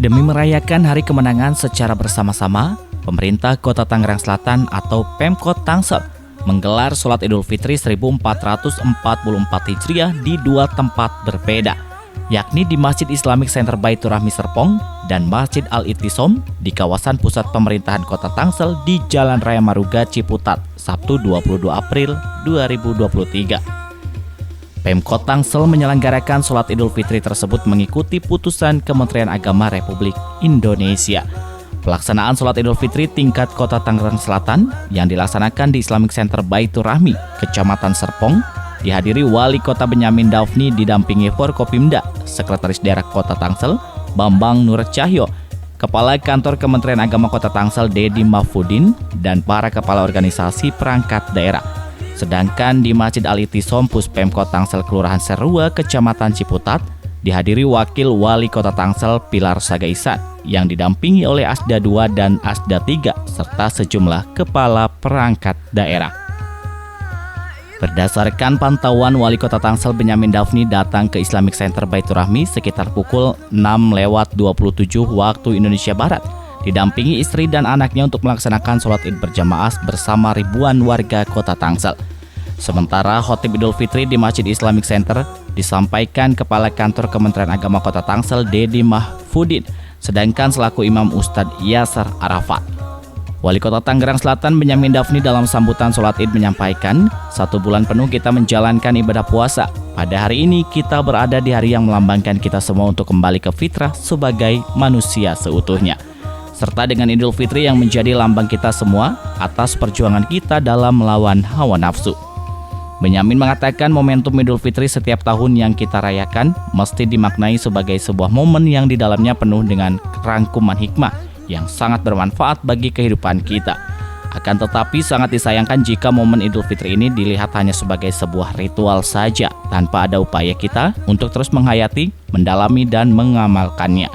Demi merayakan Hari Kemenangan secara bersama-sama, pemerintah Kota Tangerang Selatan atau Pemkot Tangsel menggelar sholat Idul Fitri 1444 Hijriah di dua tempat berbeda, yakni di Masjid Islamic Center Baitur Rahmi Serpong dan Masjid Al-Ittisom di kawasan pusat pemerintahan Kota Tangsel di Jalan Raya Maruga, Ciputat, Sabtu 22 April 2023. Pemkot Tangsel menyelenggarakan sholat Idul Fitri tersebut mengikuti putusan Kementerian Agama Republik Indonesia. Pelaksanaan sholat Idul Fitri tingkat Kota Tangerang Selatan yang dilaksanakan di Islamic Center Baitur Rahmi, Kecamatan Serpong, dihadiri Wali Kota Benyamin Daphni didampingi Forkopimda, Sekretaris Daerah Kota Tangsel, Bambang Nur Cahyo, Kepala Kantor Kementerian Agama Kota Tangsel Dedi Mahfudin, dan para kepala organisasi perangkat daerah. Sedangkan di Masjid Al-Ittisom Puspemkot Tangsel Kelurahan Serua, Kecamatan Ciputat, dihadiri Wakil Wali Kota Tangsel Pilar Sagaisan yang didampingi oleh Asda 2 dan Asda 3 serta sejumlah kepala perangkat daerah. Berdasarkan pantauan Wali Kota Tangsel Benyamin Daphni datang ke Islamic Center Baitur Rahmi sekitar pukul 6:27 waktu Indonesia Barat, didampingi istri dan anaknya untuk melaksanakan sholat id berjamaah bersama ribuan warga Kota Tangsel. Sementara khotib Idul Fitri di Masjid Islamic Center disampaikan Kepala Kantor Kementerian Agama Kota Tangsel Dedi Mahfudin, sedangkan selaku Imam Ustadz Yasar Arafat. Wali Kota Tangerang Selatan Benyamin Daphni dalam sambutan sholat id menyampaikan, 1 bulan penuh kita menjalankan ibadah puasa. Pada hari ini kita berada di hari yang melambangkan kita semua untuk kembali ke fitrah sebagai manusia seutuhnya, serta dengan Idul Fitri yang menjadi lambang kita semua atas perjuangan kita dalam melawan hawa nafsu. Benyamin mengatakan momentum Idul Fitri setiap tahun yang kita rayakan mesti dimaknai sebagai sebuah momen yang di dalamnya penuh dengan rangkuman hikmah yang sangat bermanfaat bagi kehidupan kita. Akan tetapi sangat disayangkan jika momen Idul Fitri ini dilihat hanya sebagai sebuah ritual saja tanpa ada upaya kita untuk terus menghayati, mendalami, dan mengamalkannya.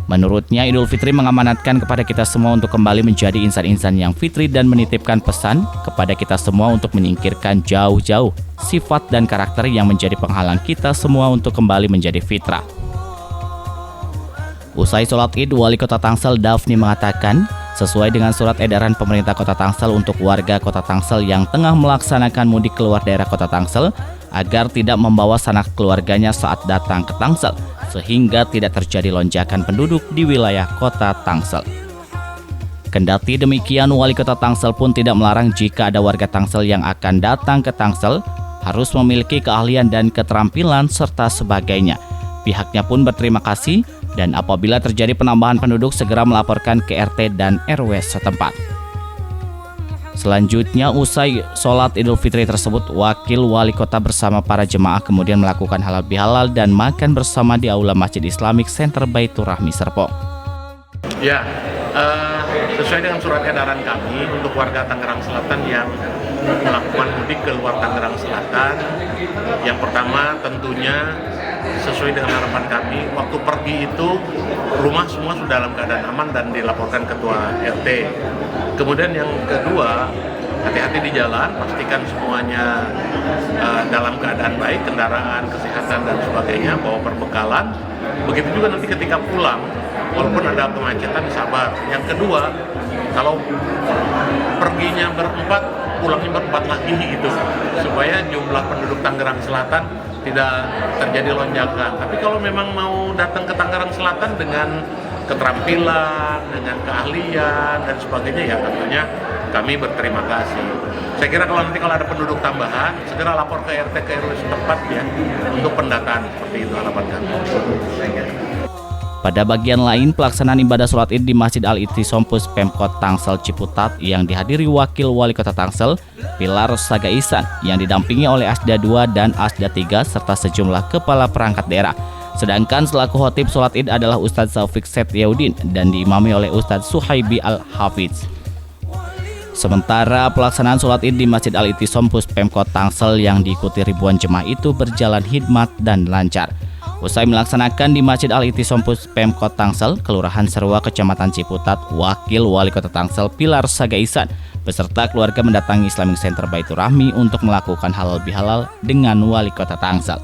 Menurutnya, Idul Fitri mengamanatkan kepada kita semua untuk kembali menjadi insan-insan yang fitri dan menitipkan pesan kepada kita semua untuk menyingkirkan jauh-jauh sifat dan karakter yang menjadi penghalang kita semua untuk kembali menjadi fitrah. Usai sholat id, Wali Kota Tangsel Daphni mengatakan, sesuai dengan surat edaran pemerintah Kota Tangsel untuk warga Kota Tangsel yang tengah melaksanakan mudik keluar daerah Kota Tangsel, agar tidak membawa sanak keluarganya saat datang ke Tangsel, sehingga tidak terjadi lonjakan penduduk di wilayah Kota Tangsel. Kendati demikian, Wali Kota Tangsel pun tidak melarang jika ada warga Tangsel yang akan datang ke Tangsel harus memiliki keahlian dan keterampilan serta sebagainya. Pihaknya pun berterima kasih dan apabila terjadi penambahan penduduk segera melaporkan ke RT dan RW setempat. Selanjutnya, usai sholat Idul Fitri tersebut, Wakil Wali Kota bersama para jemaah kemudian melakukan halal bihalal dan makan bersama di Aula Masjid Islamic Center Baitur Rahmi Serpong. Ya, sesuai dengan surat edaran kami untuk warga Tangerang Selatan yang melakukan mudik ke luar Tangerang Selatan, yang pertama tentunya sesuai dengan harapan kami, waktu pergi itu rumah semua sudah dalam keadaan aman dan dilaporkan ketua RT. Kemudian yang kedua, hati-hati di jalan, pastikan semuanya dalam keadaan baik, kendaraan, kesehatan dan sebagainya, bawa perbekalan. Begitu juga nanti ketika pulang, walaupun ada kemacetan, sabar. Yang kedua, kalau perginya berempat, pulangnya berempat lagi gitu, supaya jumlah penduduk Tangerang Selatan tidak terjadi lonjakan. Tapi kalau memang mau datang ke Tangerang Selatan dengan keterampilan, dengan keahlian dan sebagainya, ya tentunya kami berterima kasih. Saya kira kalau nanti kalau ada penduduk tambahan, segera lapor ke RT ke RW setempat ya untuk pendataan, seperti itu harapan kami. Pada bagian lain, pelaksanaan ibadah sholat id di Masjid Al-Ittisom Puspemkot Tangsel Ciputat yang dihadiri Wakil Wali Kota Tangsel Pilar Sagaisan yang didampingi oleh Asda 2 dan Asda 3 serta sejumlah kepala perangkat daerah. Sedangkan selaku khotib sholat id adalah Ustadz Taufik Setiaudin dan diimami oleh Ustadz Suhaibi Al-Hafiz. Sementara pelaksanaan sholat id di Masjid Al-Ittisom Puspemkot Tangsel yang diikuti ribuan jemaah itu berjalan hikmat dan lancar. Usai melaksanakan di Masjid Al-Ittisom Puspemkot Tangsel, Kelurahan Serua, Kecamatan Ciputat, Wakil Wali Kota Tangsel Pilar Sagaisan beserta keluarga mendatangi Islamic Center Baitur Rahmi untuk melakukan halal bihalal dengan Wali Kota Tangsel.